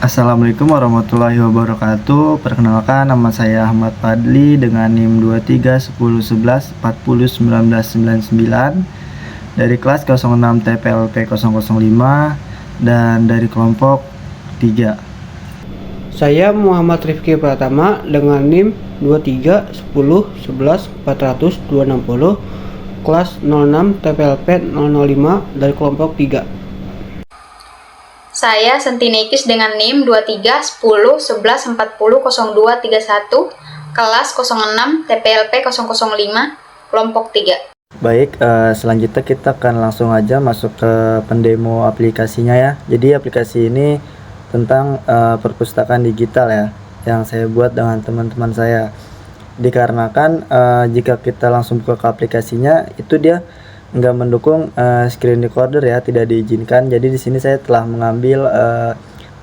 Assalamualaikum warahmatullahi wabarakatuh. Perkenalkan, nama saya Ahmad Fadli dengan NIM 231011401999 dari kelas 06 TPLP 005 dan dari kelompok 3. Saya Muhammad Rifki Pratama dengan NIM 231011400260 kelas 06 TPLP 005 dari kelompok 3. Saya Sentinikis dengan NIM 231011400231 kelas 06 TPLP 005 kelompok 3. Baik, selanjutnya kita akan langsung aja masuk ke pendemo aplikasinya ya. Jadi aplikasi ini tentang perpustakaan digital ya, yang saya buat dengan teman-teman saya. Dikarenakan jika kita langsung buka ke aplikasinya, itu dia nggak mendukung screen recorder ya, tidak diizinkan. Jadi di sini saya telah mengambil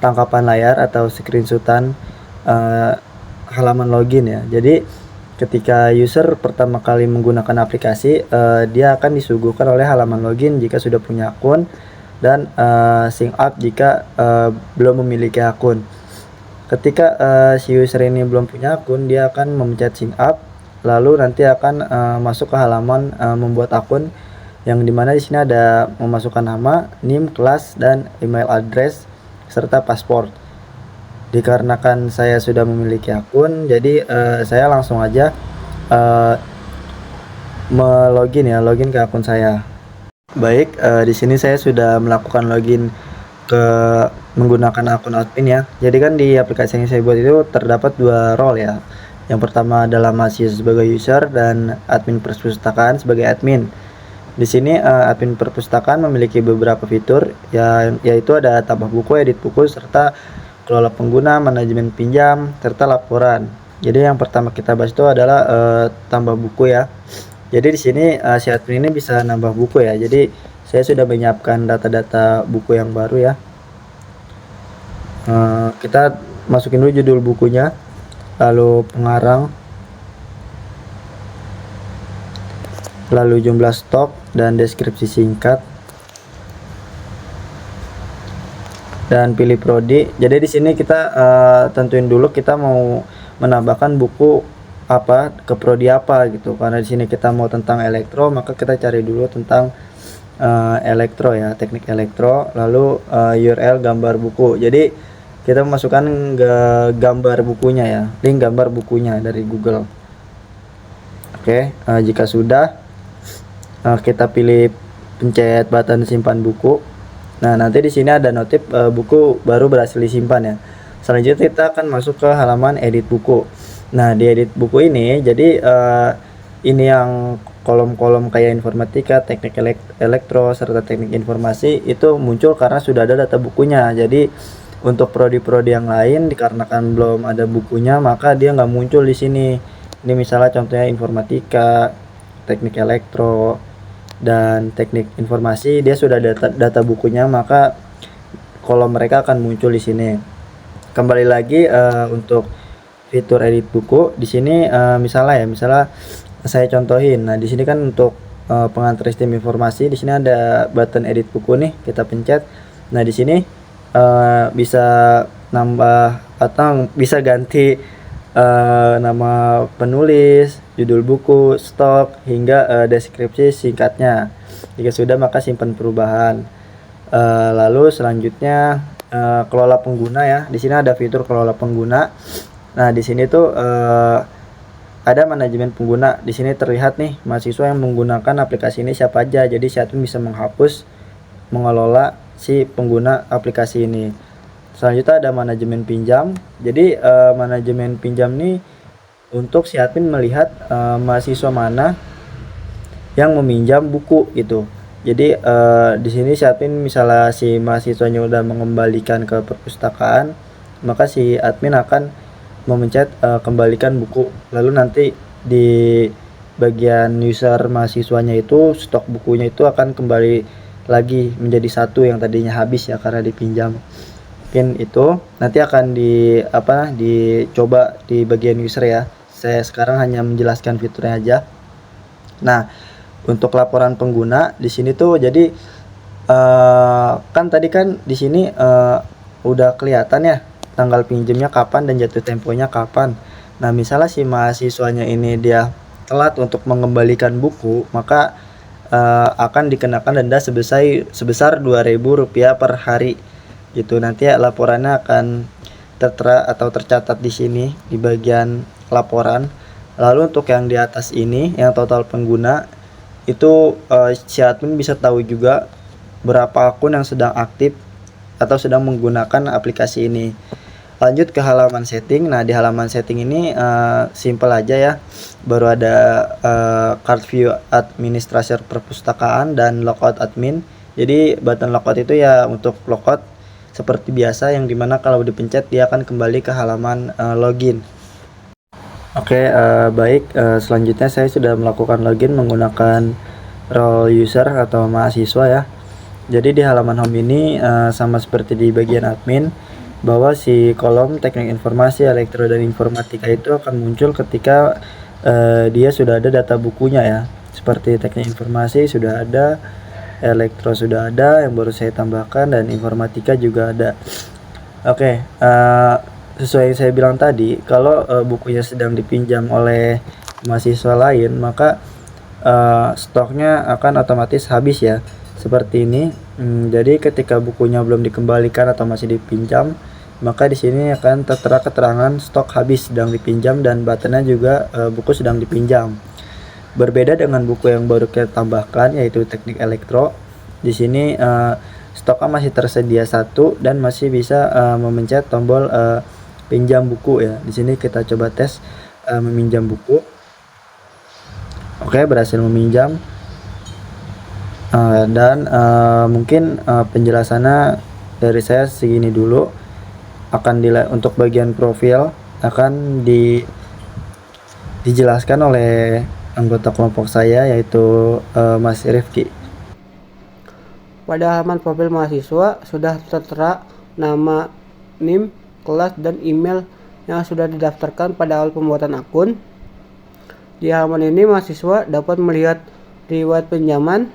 tangkapan layar atau screenshotan halaman login ya. Jadi ketika user pertama kali menggunakan aplikasi, dia akan disuguhkan oleh halaman login jika sudah punya akun dan sign up jika belum memiliki akun. Ketika si user ini belum punya akun, dia akan memencet sign up, lalu nanti akan masuk ke halaman membuat akun, yang dimana di sini ada memasukkan nama, NIM, kelas, dan email address serta paspor. Dikarenakan saya sudah memiliki akun, jadi saya langsung aja login ke akun saya. Baik, di sini saya sudah melakukan login ke menggunakan akun admin ya. Jadi kan di aplikasi yang saya buat itu terdapat dua role ya. Yang pertama adalah mahasiswa sebagai user dan admin perpustakaan sebagai admin. Di sini admin perpustakaan memiliki beberapa fitur ya, yaitu ada tambah buku, edit buku, serta kelola pengguna, manajemen pinjam, serta laporan. Jadi yang pertama kita bahas itu adalah tambah buku ya. Jadi di sini si admin ini bisa nambah buku ya. Jadi saya sudah menyiapkan data-data buku yang baru ya. Kita masukin dulu judul bukunya, lalu pengarang, lalu jumlah stok dan deskripsi singkat, dan pilih prodi. Jadi di sini kita tentuin dulu kita mau menambahkan buku apa ke prodi apa gitu. Karena di sini kita mau tentang elektro, maka kita cari dulu tentang elektro ya, teknik elektro, lalu URL gambar buku. Jadi kita memasukkan gambar bukunya ya, link gambar bukunya dari Google. Oke, jika sudah kita pilih pencet button simpan buku. Nah, nanti di sini ada notif buku baru berhasil disimpan ya. Selanjutnya kita akan masuk ke halaman edit buku. Nah, di edit buku ini jadi ini yang kolom-kolom kayak informatika, teknik elektro, serta teknik informasi itu muncul karena sudah ada data bukunya. Jadi untuk prodi-prodi yang lain dikarenakan belum ada bukunya, maka dia nggak muncul di sini. Ini misalnya contohnya informatika, teknik elektro, dan teknik informasi, dia sudah data bukunya, maka kolom mereka akan muncul di sini. Kembali lagi untuk fitur edit buku di sini, misalnya saya contohin. Nah, di sini kan untuk pengantar sistem informasi, di sini ada button edit buku nih, kita pencet. Nah, di sini bisa nambah atau bisa ganti nama penulis, judul buku, stok, hingga deskripsi singkatnya. Jika sudah, maka simpan perubahan. Lalu selanjutnya kelola pengguna ya. Di sini ada fitur kelola pengguna. Nah, di sini tuh ada manajemen pengguna. Di sini terlihat nih mahasiswa yang menggunakan aplikasi ini siapa aja. Jadi si admin bisa menghapus, mengelola si pengguna aplikasi ini. Selanjutnya ada manajemen pinjam. Jadi manajemen pinjam nih untuk si admin melihat mahasiswa mana yang meminjam buku gitu. Jadi di sini si admin misalnya si mahasiswanya udah mengembalikan ke perpustakaan, maka si admin akan memencet kembalikan buku. Lalu nanti di bagian user mahasiswanya itu stok bukunya itu akan kembali lagi menjadi satu yang tadinya habis ya karena dipinjam. Mungkin itu nanti akan dicoba di bagian user ya. Saya sekarang hanya menjelaskan fiturnya aja. Nah, untuk laporan pengguna di sini tuh jadi kan tadi kan di sini udah kelihatan ya tanggal pinjamnya kapan dan jatuh temponya kapan. Nah, misalnya si mahasiswanya ini dia telat untuk mengembalikan buku, maka akan dikenakan denda sebesar Rp2.000 per hari gitu. Nanti ya, laporannya akan tertera atau tercatat di sini di bagian laporan. Lalu untuk yang di atas ini, yang total pengguna itu si admin bisa tahu juga berapa akun yang sedang aktif atau sedang menggunakan aplikasi ini. Lanjut ke halaman setting. Nah, di halaman setting ini simple aja ya. Baru ada card view administrator perpustakaan dan logout admin. Jadi button logout itu ya untuk logout seperti biasa, yang dimana kalau dipencet dia akan kembali ke halaman login. Oke, baik. Selanjutnya saya sudah melakukan login menggunakan role user atau mahasiswa ya. Jadi di halaman home ini sama seperti di bagian admin, bahwa si kolom teknik informasi, elektro, dan informatika itu akan muncul ketika dia sudah ada data bukunya ya. Seperti teknik informasi sudah ada, elektro sudah ada, yang baru saya tambahkan, dan informatika juga ada. Oke, sesuai yang saya bilang tadi, kalau bukunya sedang dipinjam oleh mahasiswa lain, maka stoknya akan otomatis habis ya, seperti ini. Jadi ketika bukunya belum dikembalikan atau masih dipinjam, maka di sini akan tertera keterangan stok habis sedang dipinjam, dan buttonnya juga buku sedang dipinjam. Berbeda dengan buku yang baru kita tambahkan, yaitu teknik elektro. Di sini stoknya masih tersedia satu dan masih bisa memencet tombol pinjam buku ya. Di sini kita coba tes meminjam buku. Oke, berhasil meminjam. Dan mungkin penjelasannya dari saya segini dulu. Untuk bagian profil akan dijelaskan oleh anggota kelompok saya, yaitu Mas Rifki. Pada halaman profil mahasiswa sudah tertera nama, NIM, kelas, dan email yang sudah didaftarkan pada awal pembuatan akun. Di halaman ini mahasiswa dapat melihat riwayat pinjaman.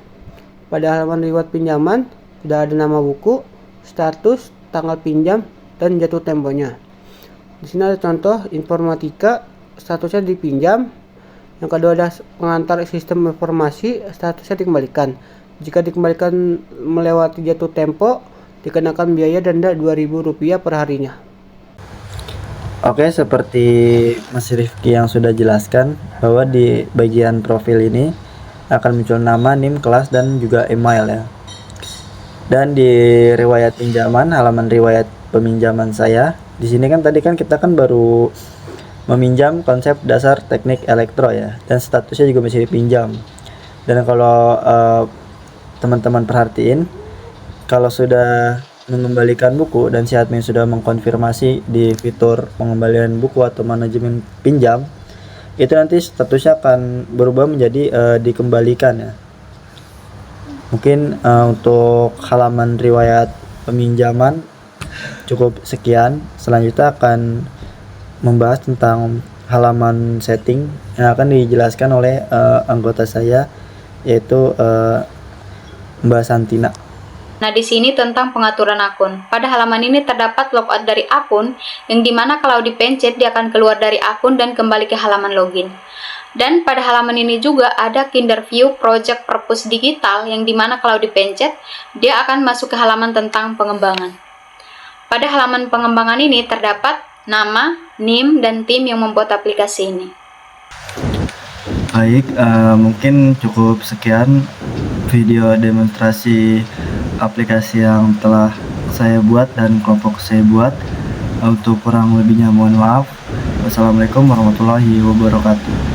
Pada halaman riwayat pinjaman sudah ada nama buku, status, tanggal pinjam, dan jatuh temponya. Di sini ada contoh informatika, statusnya dipinjam. Yang kedua ada pengantar sistem informasi, statusnya dikembalikan. Jika dikembalikan melewati jatuh tempo, dikenakan biaya denda Rp2.000 per harinya. Oke, seperti Mas Rifki yang sudah jelaskan, bahwa di bagian profil ini akan muncul nama, NIM, kelas, dan juga email ya. Dan di riwayat pinjaman, halaman riwayat peminjaman saya, di sini kan tadi kan kita kan baru meminjam konsep dasar teknik elektro ya, dan statusnya juga masih dipinjam. Dan kalau teman-teman perhatiin, kalau sudah mengembalikan buku dan si admin sudah mengkonfirmasi di fitur pengembalian buku atau manajemen pinjam, itu nanti statusnya akan berubah menjadi dikembalikan ya. Mungkin untuk halaman riwayat peminjaman cukup sekian. Selanjutnya akan membahas tentang halaman setting yang akan dijelaskan oleh anggota saya, yaitu Mbak Santina. Nah, di sini tentang pengaturan akun. Pada halaman ini terdapat logout dari akun, yang dimana kalau dipencet dia akan keluar dari akun dan kembali ke halaman login. Dan pada halaman ini juga ada Kinder View Project Perpus Digital, yang dimana kalau dipencet dia akan masuk ke halaman tentang pengembangan. Pada halaman pengembangan ini terdapat nama, NIM, dan tim yang membuat aplikasi ini. Baik, mungkin cukup sekian video demonstrasi aplikasi yang telah saya buat dan kelompok saya buat. Untuk kurang lebihnya mohon maaf. Wassalamualaikum warahmatullahi wabarakatuh.